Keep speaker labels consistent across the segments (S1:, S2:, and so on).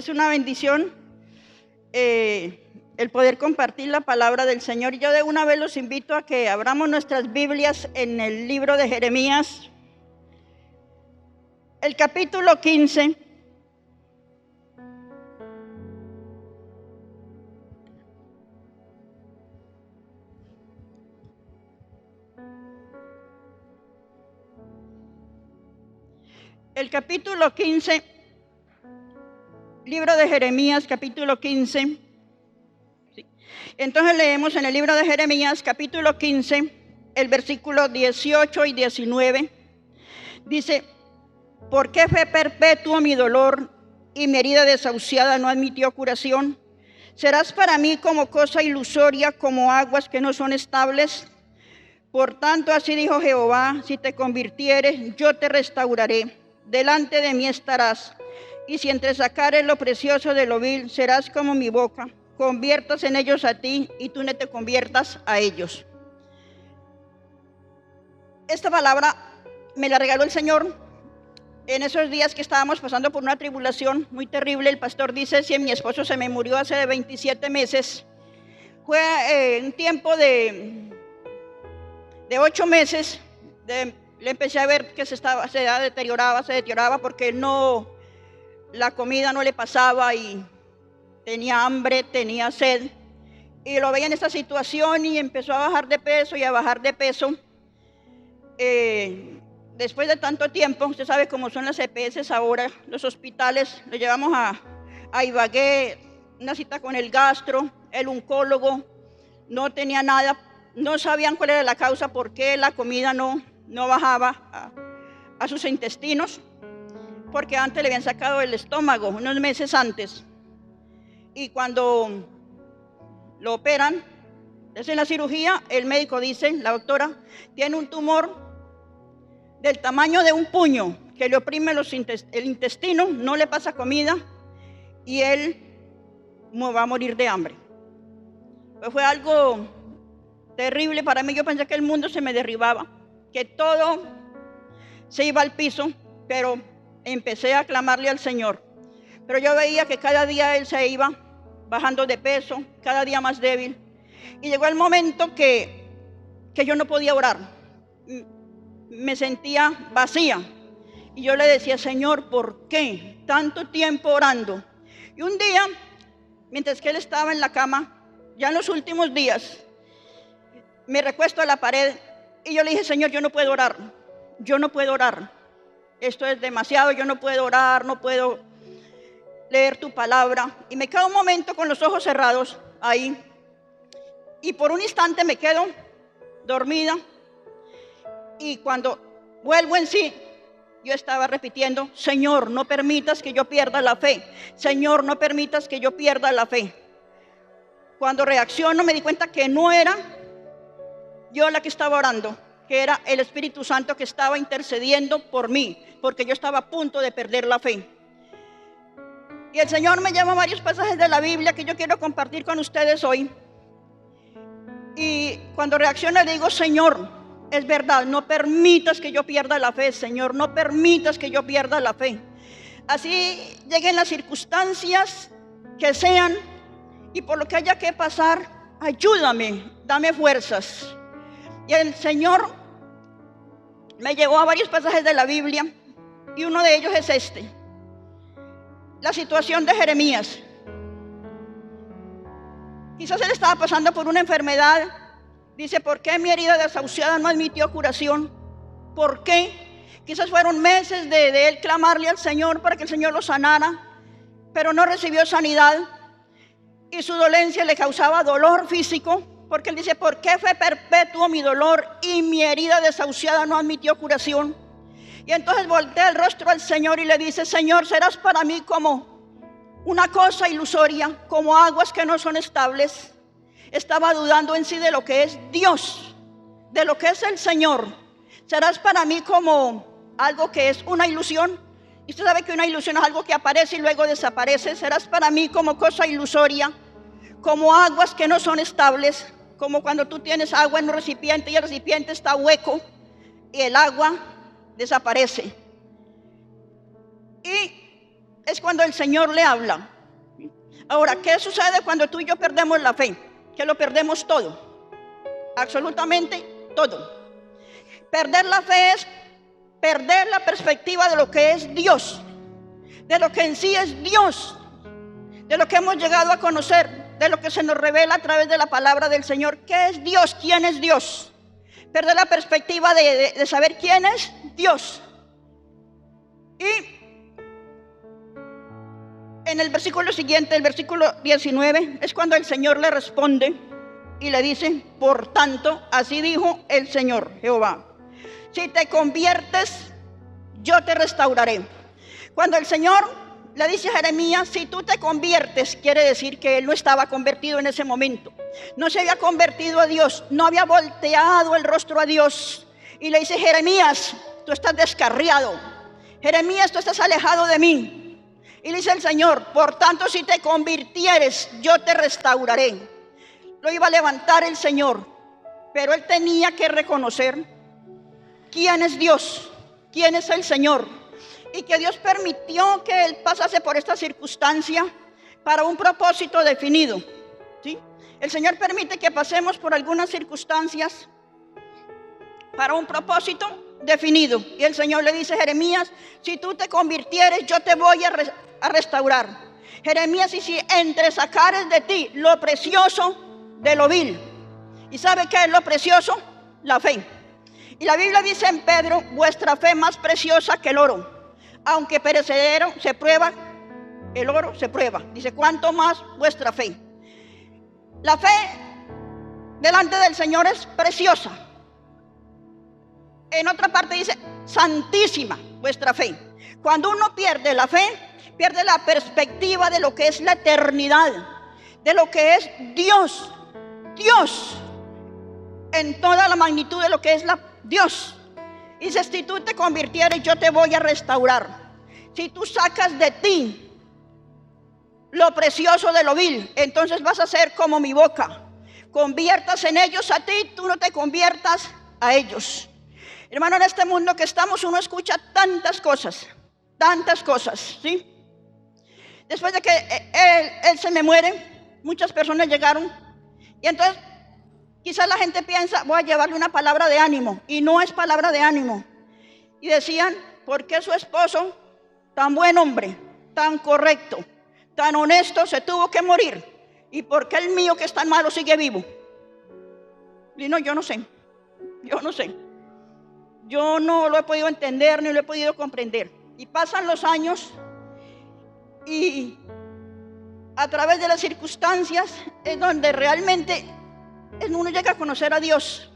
S1: Es una bendición el poder compartir la palabra del Señor. Yo de una vez los invito a que abramos nuestras Biblias en el libro de Jeremías, el capítulo 15. El capítulo 15, libro de Jeremías, capítulo 15. Sí. Entonces leemos en el libro de Jeremías, capítulo 15, el versículo 18 y 19. Dice: ¿por qué fue perpetuo mi dolor y mi herida desahuciada no admitió curación? ¿Serás para mí como cosa ilusoria, como aguas que no son estables? Por tanto, así dijo Jehová: si te convirtieres, yo te restauraré. Delante de mí estarás, y si entresacares lo precioso de lo vil, serás como mi boca. Conviertas en ellos a ti, y tú no te conviertas a ellos. Esta palabra me la regaló el Señor en esos días que estábamos pasando por una tribulación muy terrible. El pastor dice: si mi esposo se me murió hace 27 meses, fue un tiempo de 8 meses, le empecé a ver que se deterioraba porque la comida no le pasaba y tenía hambre, tenía sed. Y lo veía en esta situación y empezó a bajar de peso y a bajar de peso. Después de tanto tiempo, usted sabe cómo son las EPS ahora, los hospitales, lo llevamos a Ibagué, una cita con el gastro, el oncólogo, no tenía nada, no sabían cuál era la causa, por qué la comida no bajaba a sus intestinos, porque antes le habían sacado el estómago, unos meses antes. Y cuando lo operan, hacen la cirugía, el médico dice, la doctora, tiene un tumor del tamaño de un puño, que le oprime el intestino, no le pasa comida, y él va a morir de hambre. Pues fue algo terrible para mí. Yo pensé que el mundo se me derribaba, que todo se iba al piso, pero empecé a clamarle al Señor. Pero yo veía que cada día él se iba bajando de peso, cada día más débil. Y llegó el momento que yo no podía orar. Me sentía vacía. Y yo le decía: Señor, ¿por qué tanto tiempo orando? Y un día, mientras que él estaba en la cama, ya en los últimos días, me recuesto a la pared y yo le dije: Señor, yo no puedo orar. Yo no puedo orar. Esto es demasiado, yo no puedo orar, no puedo leer tu palabra. Y me quedo un momento con los ojos cerrados ahí. Y por un instante me quedo dormida. Y cuando vuelvo en sí, yo estaba repitiendo: Señor, no permitas que yo pierda la fe. Señor, no permitas que yo pierda la fe. Cuando reacciono me di cuenta que no era yo la que estaba orando, que era el Espíritu Santo que estaba intercediendo por mí, porque yo estaba a punto de perder la fe. Y el Señor me lleva a varios pasajes de la Biblia que yo quiero compartir con ustedes hoy. Y cuando reacciono le digo: Señor, es verdad, no permitas que yo pierda la fe, Señor, no permitas que yo pierda la fe. Así lleguen las circunstancias que sean y por lo que haya que pasar, ayúdame, dame fuerzas. Y el Señor me llevó a varios pasajes de la Biblia y uno de ellos es este. La situación de Jeremías. Quizás él estaba pasando por una enfermedad. Dice: ¿por qué mi herida desahuciada no admitió curación? ¿Por qué? Quizás fueron meses de él clamarle al Señor para que el Señor lo sanara, pero no recibió sanidad. Y su dolencia le causaba dolor físico, porque él dice: ¿por qué fue perpetuo mi dolor y mi herida desahuciada no admitió curación? Y entonces voltea el rostro al Señor y le dice: Señor, serás para mí como una cosa ilusoria, como aguas que no son estables. Estaba dudando en sí de lo que es Dios, de lo que es el Señor. Serás para mí como algo que es una ilusión. Y usted sabe que una ilusión es algo que aparece y luego desaparece. Serás para mí como cosa ilusoria, como aguas que no son estables, como cuando tú tienes agua en un recipiente y el recipiente está hueco y el agua desaparece. Y es cuando el Señor le habla Ahora, ¿qué sucede cuando tú y yo perdemos la fe? Que lo perdemos todo, absolutamente todo. Perder la fe es perder la perspectiva de lo que es Dios, de lo que en sí es Dios, de lo que hemos llegado a conocer, de lo que se nos revela a través de la palabra del Señor. ¿Qué es Dios? ¿Quién es Dios? Perder la perspectiva de saber quién es Dios. Y en el versículo siguiente, el versículo 19, es cuando el Señor le responde y le dice: por tanto, así dijo el Señor Jehová, si te conviertes, yo te restauraré. Cuando el Señor le dice a Jeremías, si tú te conviertes, quiere decir que él no estaba convertido en ese momento. No se había convertido a Dios, no había volteado el rostro a Dios. Y le dice: Jeremías, tú estás descarriado. Jeremías, tú estás alejado de mí. Y le dice el Señor: por tanto, si te convirtieres, yo te restauraré. Lo iba a levantar el Señor, pero él tenía que reconocer quién es Dios, quién es el Señor, y que Dios permitió que él pasase por esta circunstancia para un propósito definido, ¿sí? El Señor permite que pasemos por algunas circunstancias para un propósito definido. Y el Señor le dice: Jeremías, si tú te convirtieres, yo te voy a restaurar. Jeremías, y si entresacares de ti lo precioso de lo vil. ¿Y sabe qué es lo precioso? La fe. Y la Biblia dice en Pedro: vuestra fe más preciosa que el oro, aunque perecedero se prueba, el oro se prueba. Dice: cuánto más vuestra fe. La fe delante del Señor es preciosa. En otra parte dice: santísima vuestra fe. Cuando uno pierde la fe, pierde la perspectiva de lo que es la eternidad, de lo que es Dios. Dios en toda la magnitud de lo que es Dios. Dice: si tú te convirtieres, yo te voy a restaurar. Si tú sacas de ti lo precioso de lo vil, entonces vas a ser como mi boca. Conviertas en ellos a ti, tú no te conviertas a ellos. Hermano, en este mundo que estamos, uno escucha tantas cosas, ¿sí? Después de que él se me muere, muchas personas llegaron, y entonces quizás la gente piensa: voy a llevarle una palabra de ánimo, y no es palabra de ánimo. Y decían: ¿por qué su esposo, tan buen hombre, tan correcto, tan honesto, se tuvo que morir? ¿Y por qué el mío, que es tan malo, sigue vivo? Y no, yo no sé. Yo no lo he podido entender, ni lo he podido comprender. Y pasan los años, y a través de las circunstancias es donde realmente uno llega a conocer a Dios.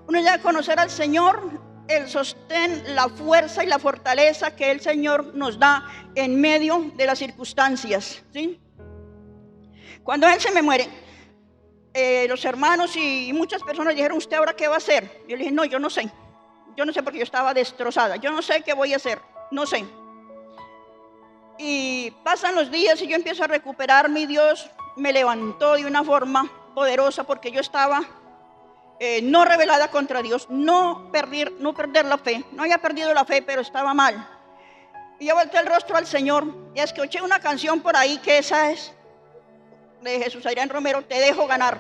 S1: Uno llega a conocer al Señor, el sostén, la fuerza y la fortaleza que el Señor nos da en medio de las circunstancias, ¿sí? Cuando él se me muere, los hermanos y muchas personas dijeron: ¿usted ahora qué va a hacer? Yo le dije: no, yo no sé, porque yo estaba destrozada, yo no sé qué voy a hacer, no sé. Y pasan los días y yo empiezo a recuperarme, y Dios me levantó de una forma poderosa, porque yo estaba no rebelada contra Dios, no perder la fe, no había perdido la fe, pero estaba mal. Y yo volteé el rostro al Señor y escuché una canción por ahí, que esa es de Jesús Adrián Romero: te dejo ganar.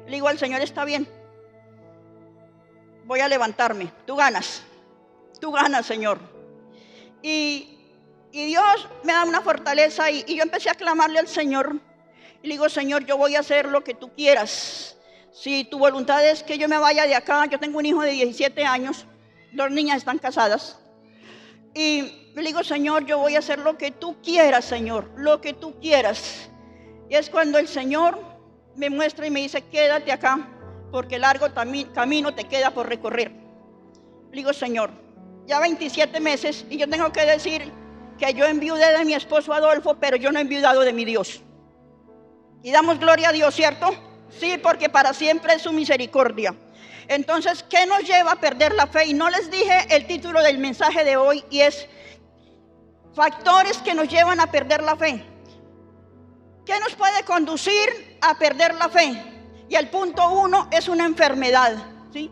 S1: Le digo al Señor: está bien, voy a levantarme, tú ganas, Señor. Y Dios me da una fortaleza, y yo empecé a clamarle al Señor, y le digo: Señor, yo voy a hacer lo que tú quieras. Si tu voluntad es que yo me vaya de acá, yo tengo un hijo de 17 años, 2 niñas están casadas, y le digo: Señor, yo voy a hacer lo que tú quieras, Señor, lo que tú quieras. Y es cuando el Señor me muestra y me dice: quédate acá, porque largo camino te queda por recorrer. Le digo: Señor, ya 27 meses, y yo tengo que decir que yo enviudé de mi esposo Adolfo, pero yo no he enviudado de mi Dios. Y damos gloria a Dios, ¿cierto? Sí, porque para siempre es su misericordia. Entonces, ¿qué nos lleva a perder la fe? Y no les dije el título del mensaje de hoy, y es factores que nos llevan a perder la fe. ¿Qué nos puede conducir a perder la fe? Y el punto 1 es una enfermedad, ¿sí?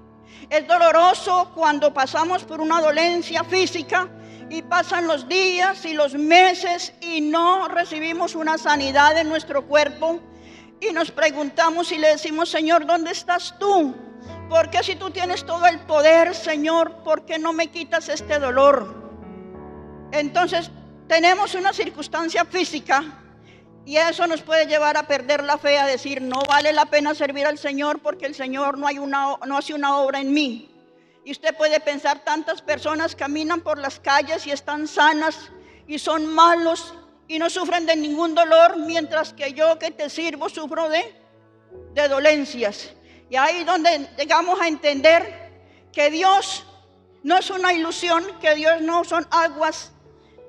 S1: Es doloroso cuando pasamos por una dolencia física Y pasan los días y los meses y no recibimos una sanidad en nuestro cuerpo. Y nos preguntamos y le decimos: Señor, ¿dónde estás tú? ¿Por qué si tú tienes todo el poder, Señor, por qué no me quitas este dolor? Entonces tenemos una circunstancia física y eso nos puede llevar a perder la fe, a decir: no vale la pena servir al Señor porque el Señor no hace una obra en mí. Y usted puede pensar, tantas personas caminan por las calles y están sanas y son malos y no sufren de ningún dolor, mientras que yo que te sirvo sufro de dolencias. Y ahí donde llegamos a entender que Dios no es una ilusión, que Dios no son aguas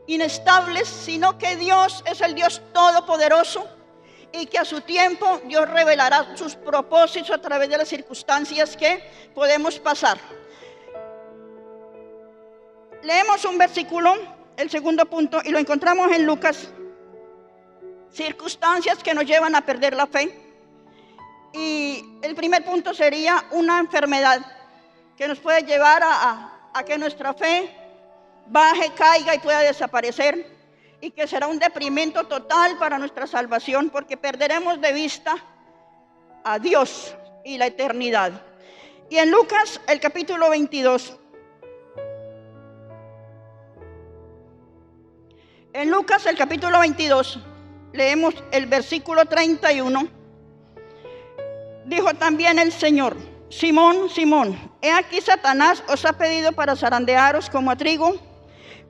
S1: inestables, sino que Dios es el Dios todopoderoso y que a su tiempo Dios revelará sus propósitos a través de las circunstancias que podemos pasar. Leemos un versículo, el segundo punto, y lo encontramos en Lucas. Circunstancias que nos llevan a perder la fe. Y el primer punto sería una enfermedad que nos puede llevar a que nuestra fe baje, caiga y pueda desaparecer, y que será un deprimento total para nuestra salvación, porque perderemos de vista a Dios y la eternidad. Y en Lucas, el capítulo 22. En Lucas, el capítulo 22, leemos el versículo 31. Dijo también el Señor: Simón, Simón, he aquí Satanás os ha pedido para zarandearos como a trigo,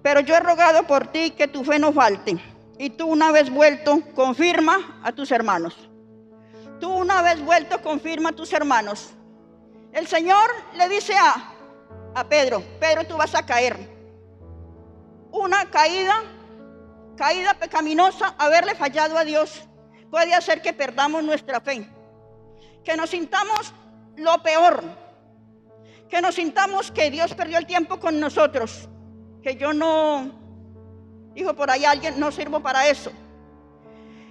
S1: pero yo he rogado por ti que tu fe no falte. Y tú, una vez vuelto, confirma a tus hermanos. Tú, una vez vuelto, confirma a tus hermanos. El Señor le dice a Pedro: Pedro, tú vas a caer. Una caída pecaminosa, haberle fallado a Dios, puede hacer que perdamos nuestra fe, que nos sintamos lo peor, que nos sintamos que Dios perdió el tiempo con nosotros, que yo no, dijo por ahí alguien, no sirvo para eso.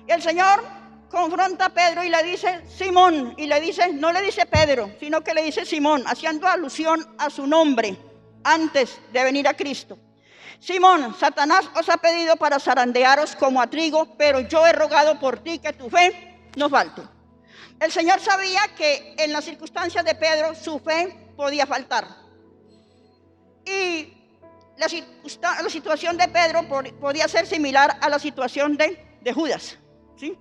S1: Y el Señor confronta a Pedro y le dice: Simón, y le dice, no le dice Pedro, sino que le dice Simón, haciendo alusión a su nombre antes de venir a Cristo. Simón, Satanás os ha pedido para zarandearos como a trigo, pero yo he rogado por ti que tu fe no falte. El Señor sabía que en las circunstancias de Pedro su fe podía faltar. Y la situación de Pedro podía ser similar a la situación de Judas, ¿sí?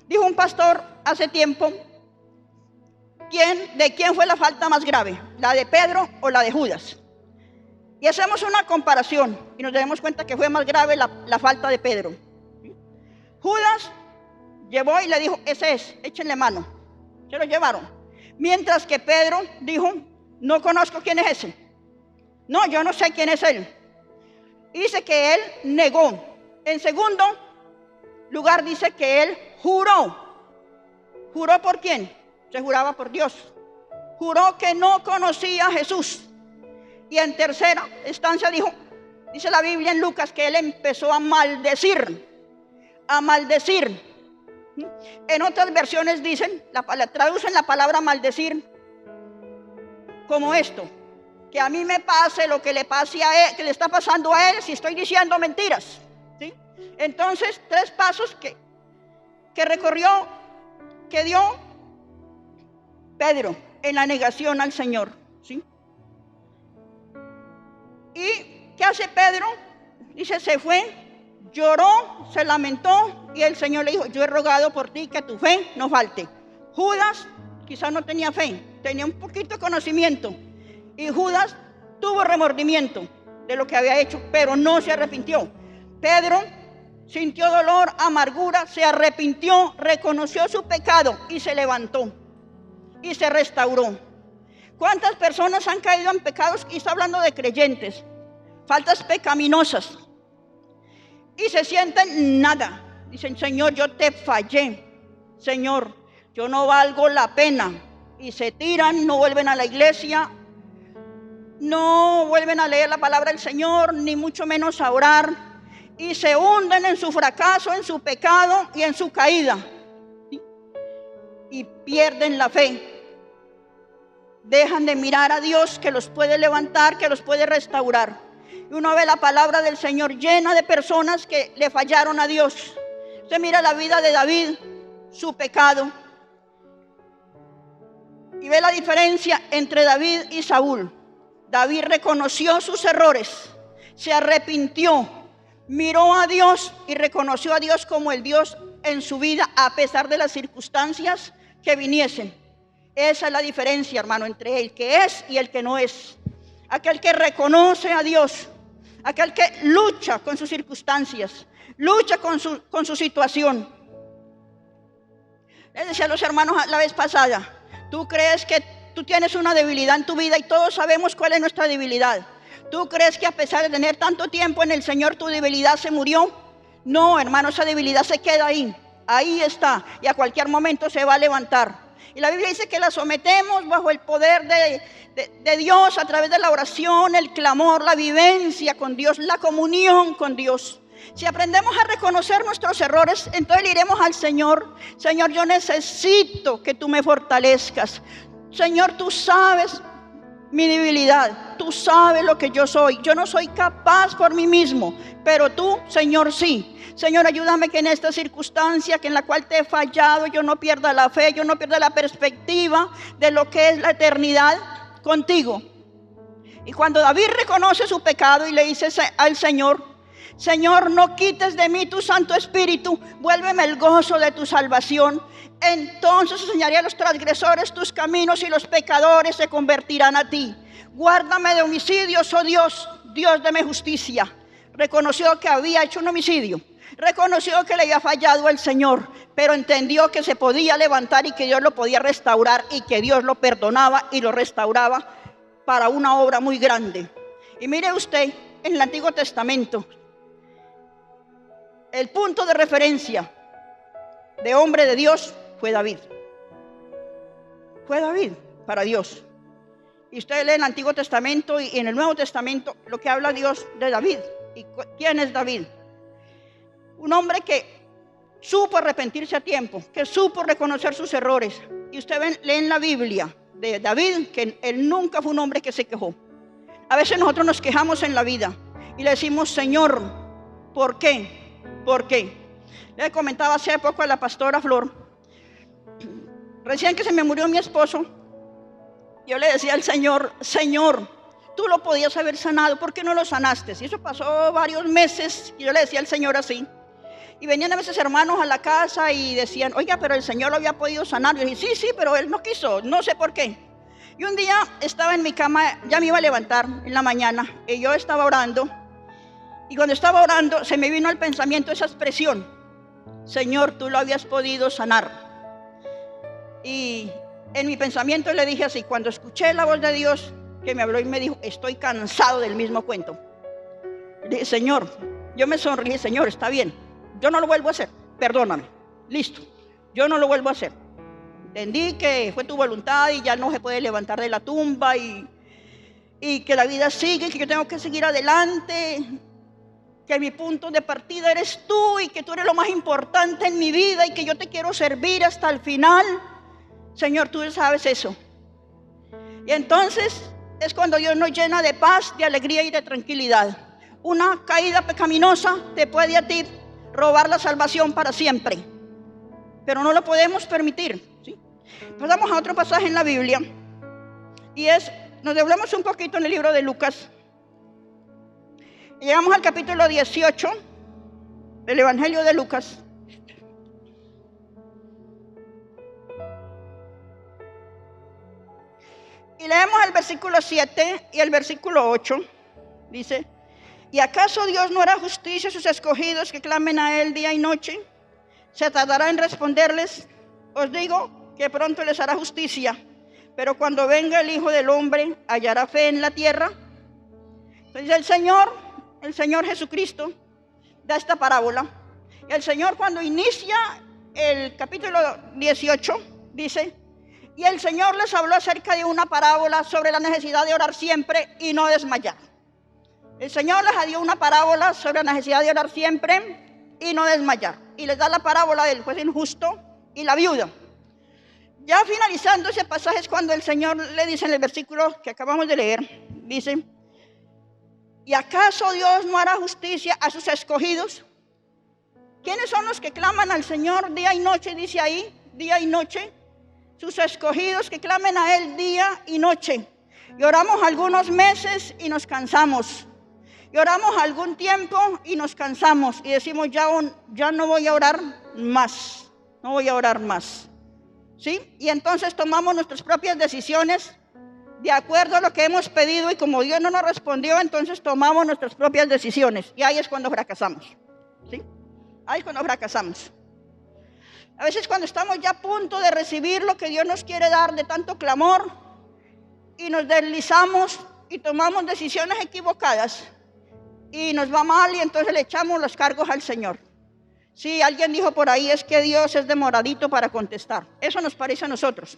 S1: Dijo un pastor hace tiempo: ¿de quién fue la falta más grave? ¿La de Pedro o la de Judas? Y hacemos una comparación y nos damos cuenta que fue más grave la falta de Pedro. Judas llevó y le dijo: ese es, échenle mano. Se lo llevaron. Mientras que Pedro dijo: no conozco quién es ese. No, yo no sé quién es él. Y dice que él negó. En segundo lugar dice que él juró. ¿Juró por quién? Se juraba por Dios. Juró que no conocía a Jesús. Y en tercera instancia dice la Biblia en Lucas, que él empezó a maldecir. A maldecir. En otras versiones traducen la palabra maldecir como esto: que a mí me pase lo que le pase a él, que le está pasando a él, si estoy diciendo mentiras, ¿sí? Entonces, 3 pasos que recorrió, que dio Pedro en la negación al Señor, ¿sí? ¿Y qué hace Pedro? Dice, se fue, lloró, se lamentó, y el Señor le dijo: yo he rogado por ti que tu fe no falte. Judas quizás no tenía fe, tenía un poquito de conocimiento, y Judas tuvo remordimiento de lo que había hecho, pero no se arrepintió. Pedro sintió dolor, amargura, se arrepintió, reconoció su pecado y se levantó y se restauró. ¿Cuántas personas han caído en pecados? Y está hablando de creyentes, faltas pecaminosas, y se sienten nada. Dicen: Señor, yo te fallé, Señor, yo no valgo la pena. Y se tiran, no vuelven a la iglesia, no vuelven a leer la palabra del Señor, ni mucho menos a orar, y se hunden en su fracaso, en su pecado y en su caída, ¿sí? Y pierden la fe. Dejan de mirar a Dios, que los puede levantar, que los puede restaurar. Y uno ve la palabra del Señor llena de personas que le fallaron a Dios. Usted mira la vida de David, su pecado, y ve la diferencia entre David y Saúl. David reconoció sus errores, se arrepintió, miró a Dios y reconoció a Dios como el Dios en su vida a pesar de las circunstancias que viniesen. Esa es la diferencia, hermano, entre el que es y el que no es. Aquel que reconoce a Dios, aquel que lucha con sus circunstancias, lucha con su situación. Les decía a los hermanos la vez pasada, tú crees que tú tienes una debilidad en tu vida y todos sabemos cuál es nuestra debilidad. ¿Tú crees que a pesar de tener tanto tiempo en el Señor tu debilidad se murió? No, hermano, esa debilidad se queda ahí. Ahí está y a cualquier momento se va a levantar. Y la Biblia dice que la sometemos bajo el poder de Dios a través de la oración, el clamor, la vivencia con Dios, la comunión con Dios. Si aprendemos a reconocer nuestros errores, entonces le iremos al Señor. Señor, yo necesito que tú me fortalezcas. Señor, tú sabes mi debilidad, tú sabes lo que yo soy. Yo no soy capaz por mí mismo, pero tú, Señor, sí. Señor, ayúdame que en esta circunstancia que en la cual te he fallado, yo no pierda la fe, yo no pierda la perspectiva de lo que es la eternidad contigo. Y cuando David reconoce su pecado y le dice al Señor, Señor, no quites de mí tu Santo Espíritu, vuélveme el gozo de tu salvación. Entonces enseñaré a los transgresores tus caminos y los pecadores se convertirán a ti. Guárdame de homicidios, oh Dios, Dios de mi justicia. Reconoció que había hecho un homicidio. Reconoció que le había fallado al Señor, pero entendió que se podía levantar y que Dios lo podía restaurar y que Dios lo perdonaba y lo restauraba para una obra muy grande. Y mire usted, en el Antiguo Testamento, el punto de referencia de hombre de Dios fue David. Fue David para Dios. Y usted lee en el Antiguo Testamento y en el Nuevo Testamento lo que habla Dios de David. ¿Y quién es David? Un hombre que supo arrepentirse a tiempo, que supo reconocer sus errores. Y usted lee en la Biblia de David que él nunca fue un hombre que se quejó. A veces nosotros nos quejamos en la vida y le decimos, Señor, ¿por qué? ¿Por qué? Le comentaba hace poco a la pastora Flor, recién que se me murió mi esposo, yo le decía al Señor, Señor, tú lo podías haber sanado, ¿por qué no lo sanaste? Y eso pasó varios meses y yo le decía al Señor así. Y venían a veces hermanos a la casa y decían, oiga, pero el Señor lo había podido sanar. Yo dije, sí, pero Él no quiso, no sé por qué. Y un día estaba en mi cama, ya me iba a levantar en la mañana, y yo estaba orando. Y cuando estaba orando, se me vino al pensamiento esa expresión, Señor, tú lo habías podido sanar. Y en mi pensamiento le dije así, cuando escuché la voz de Dios que me habló y me dijo, estoy cansado del mismo cuento. Le dije, Señor, yo me sonreí, Señor, está bien, yo no lo vuelvo a hacer, perdóname, listo, yo no lo vuelvo a hacer. Entendí que fue tu voluntad y ya no se puede levantar de la tumba y que la vida sigue, que yo tengo que seguir adelante, que mi punto de partida eres tú y que tú eres lo más importante en mi vida y que yo te quiero servir hasta el final. Señor, tú sabes eso. Y entonces es cuando Dios nos llena de paz, de alegría y de tranquilidad. Una caída pecaminosa te puede a ti robar la salvación para siempre, pero no lo podemos permitir, ¿sí? Pasamos a otro pasaje en la Biblia y nos doblamos un poquito en el libro de Lucas. Llegamos al capítulo 18 del Evangelio de Lucas. Y leemos el versículo 7 y el versículo 8. Dice, ¿y acaso Dios no hará justicia a sus escogidos que clamen a Él día y noche? ¿Se tardará en responderles? Os digo que pronto les hará justicia. Pero cuando venga el Hijo del Hombre, ¿hallará fe en la tierra? Entonces el Señor Jesucristo da esta parábola. Y el Señor, cuando inicia el capítulo 18, dice, y el Señor les habló acerca de una parábola sobre la necesidad de orar siempre y no desmayar. El Señor les dio una parábola sobre la necesidad de orar siempre y no desmayar. Y les da la parábola del juez injusto y la viuda. Ya finalizando ese pasaje es cuando el Señor le dice en el versículo que acabamos de leer, dice, ¿Y acaso Dios no hará justicia a sus escogidos? ¿Quiénes son los que claman al Señor día y noche? Dice ahí, día y noche. Sus escogidos que clamen a Él día y noche. Y oramos algunos meses y nos cansamos. Y oramos algún tiempo y nos cansamos. Y decimos, ya no voy a orar más. No voy a orar más. ¿Sí? Y entonces tomamos nuestras propias decisiones de acuerdo a lo que hemos pedido. Y como Dios no nos respondió, entonces tomamos nuestras propias decisiones. Y ahí es cuando fracasamos. ¿Sí? Ahí es cuando fracasamos. A veces cuando estamos ya a punto de recibir lo que Dios nos quiere dar de tanto clamor y nos deslizamos y tomamos decisiones equivocadas y nos va mal y entonces le echamos los cargos al Señor. Sí, alguien dijo por ahí, es que Dios es demoradito para contestar. Eso nos parece a nosotros.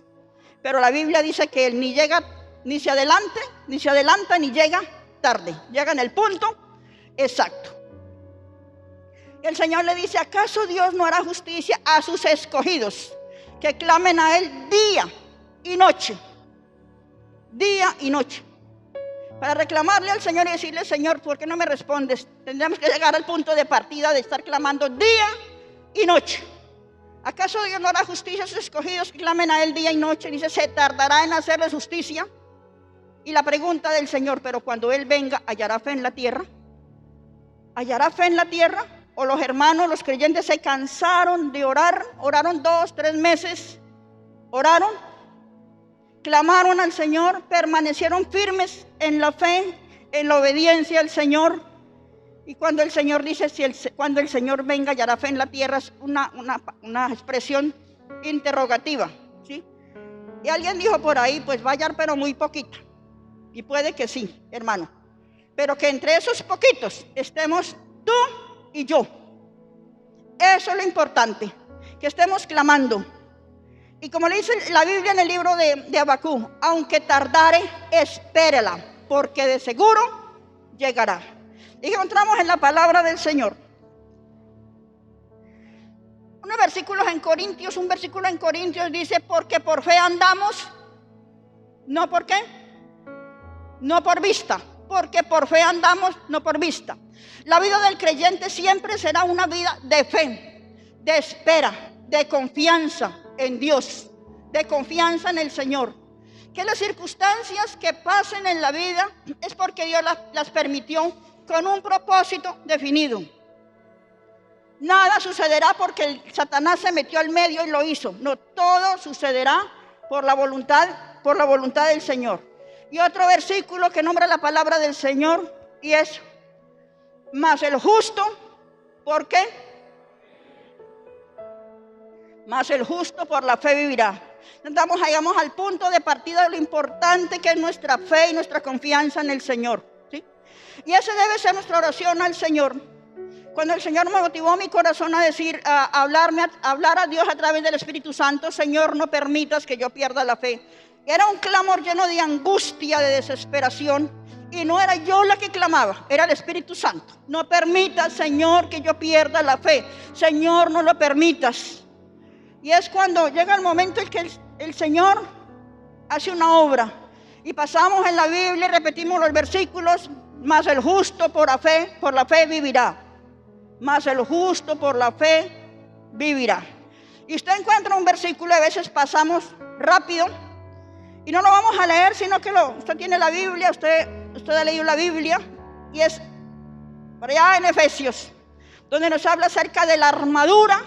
S1: Pero la Biblia dice que Él ni se adelanta, ni llega tarde. Llega en el punto exacto. Y el Señor le dice, ¿acaso Dios no hará justicia a sus escogidos que clamen a Él día y noche? Día y noche. Para reclamarle al Señor y decirle, Señor, ¿por qué no me respondes? Tendríamos que llegar al punto de partida de estar clamando día y noche. ¿Acaso Dios no hará justicia a sus escogidos que clamen a Él día y noche? Dice, ¿se tardará en hacerle justicia? Y la pregunta del Señor, pero cuando Él venga, ¿hallará fe en la tierra? ¿Hallará fe en la tierra? ¿O los hermanos, los creyentes se cansaron de orar? Oraron 2, 3 meses, oraron, clamaron al Señor, permanecieron firmes en la fe, en la obediencia al Señor. Y cuando el Señor dice, cuando el Señor venga, hallará fe en la tierra, es una expresión interrogativa, ¿sí? Y alguien dijo por ahí, pues va a hallar, pero muy poquita. Y puede que sí, hermano. Pero que entre esos poquitos estemos tú y yo. Eso es lo importante, que estemos clamando. Y como le dice la Biblia en el libro de Habacuc, aunque tardare, espérela, porque de seguro llegará. Y encontramos en la palabra del Señor unos versículos en Corintios. Un versículo en Corintios dice, porque por fe andamos, no por qué, no por vista. Porque por fe andamos, no por vista. La vida del creyente siempre será una vida de fe, de espera, de confianza en Dios, de confianza en el Señor. Que las circunstancias que pasen en la vida es porque Dios las permitió con un propósito definido. Nada sucederá porque el Satanás se metió al medio y lo hizo. No, todo sucederá por la voluntad del Señor. Y otro versículo que nombra la palabra del Señor y es, mas el justo, ¿por qué? Mas el justo por la fe vivirá. Llegamos al punto de partida de lo importante que es nuestra fe y nuestra confianza en el Señor, ¿sí? Y esa debe ser nuestra oración al Señor. Cuando el Señor me motivó mi corazón a decir, a hablar a Dios a través del Espíritu Santo, Señor, no permitas que yo pierda la fe. Era un clamor lleno de angustia, de desesperación. Y no era yo la que clamaba, era el Espíritu Santo. No permitas, Señor, que yo pierda la fe. Señor, no lo permitas. Y es cuando llega el momento en que el Señor hace una obra. Y pasamos en la Biblia y repetimos los versículos. Mas el justo por la fe vivirá. Mas el justo por la fe vivirá. Y usted encuentra un versículo, a veces pasamos rápido. Y no lo vamos a leer, sino que usted tiene la Biblia, usted ha leído la Biblia, y es por allá en Efesios, donde nos habla acerca de la armadura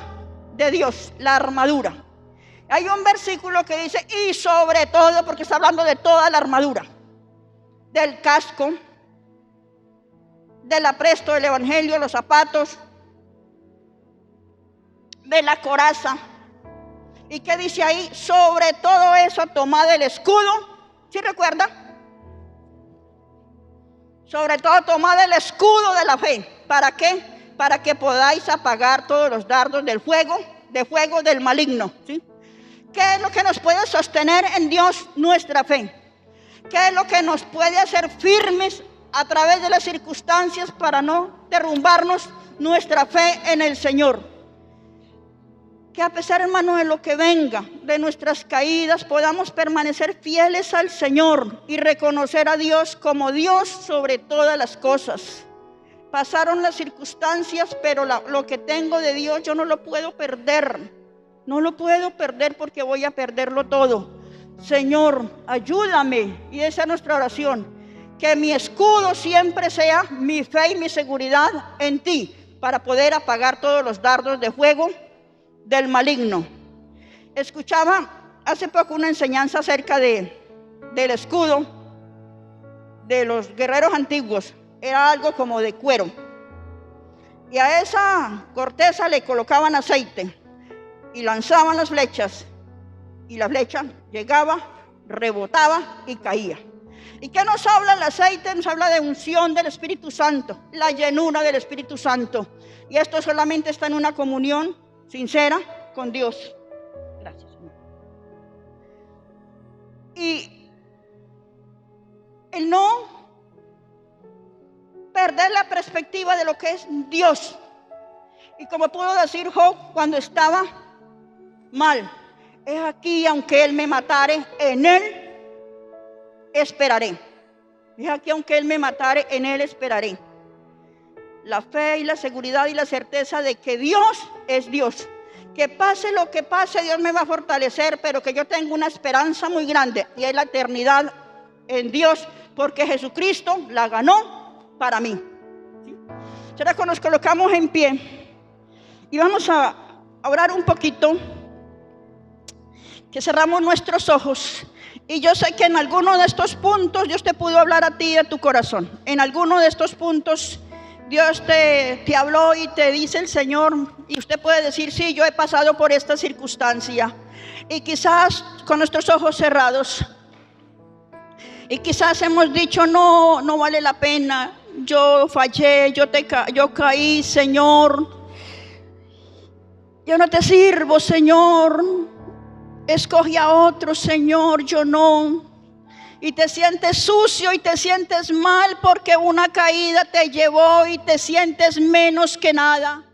S1: de Dios, la armadura. Hay un versículo que dice, y sobre todo, porque está hablando de toda la armadura, del casco, del apresto del evangelio, los zapatos, de la coraza. ¿Y qué dice ahí? Sobre todo eso tomad el escudo. ¿Sí recuerda? Sobre todo tomad el escudo de la fe. ¿Para qué? Para que podáis apagar todos los dardos del fuego del maligno, ¿sí? ¿Qué es lo que nos puede sostener en Dios? Nuestra fe. ¿Qué es lo que nos puede hacer firmes a través de las circunstancias para no derrumbarnos? Nuestra fe en el Señor. que a pesar, hermano, de lo que venga, de nuestras caídas, podamos permanecer fieles al Señor y reconocer a Dios como Dios sobre todas las cosas. Pasaron las circunstancias, pero lo que tengo de Dios yo no lo puedo perder. No lo puedo perder porque voy a perderlo todo. Señor, ayúdame, y esa es nuestra oración, que mi escudo siempre sea mi fe y mi seguridad en ti, para poder apagar todos los dardos de fuego del maligno. Escuchaba hace poco una enseñanza acerca del escudo de los guerreros antiguos. Era algo como de cuero, y a esa corteza le colocaban aceite y lanzaban las flechas, y la flecha llegaba, rebotaba y caía. ¿Y qué nos habla el aceite? Nos habla de unción del Espíritu Santo, la llenura del Espíritu Santo, y esto solamente está en una comunión sincera con Dios. Gracias, Señor. Y el no perder la perspectiva de lo que es Dios. Y como pudo decir Job cuando estaba mal: es aquí, aunque Él me matare, en Él esperaré. Es aquí, aunque Él me matare, en Él esperaré. La fe y la seguridad y la certeza de que Dios es Dios. Que pase lo que pase, Dios me va a fortalecer, pero que yo tengo una esperanza muy grande, y es la eternidad en Dios, porque Jesucristo la ganó para mí. ¿Sí? Ahora que nos colocamos en pie y vamos a orar un poquito, que cerramos nuestros ojos. Y yo sé que en alguno de estos puntos Dios te pudo hablar a ti de tu corazón. En alguno de estos puntos Dios te habló y te dice el Señor, y usted puede decir: sí, yo he pasado por esta circunstancia. Y quizás con nuestros ojos cerrados, y quizás hemos dicho: no vale la pena, yo fallé, yo caí, Señor, yo no te sirvo, Señor, escogí a otro, Señor, yo no. Y te sientes sucio y te sientes mal porque una caída te llevó y te sientes menos que nada.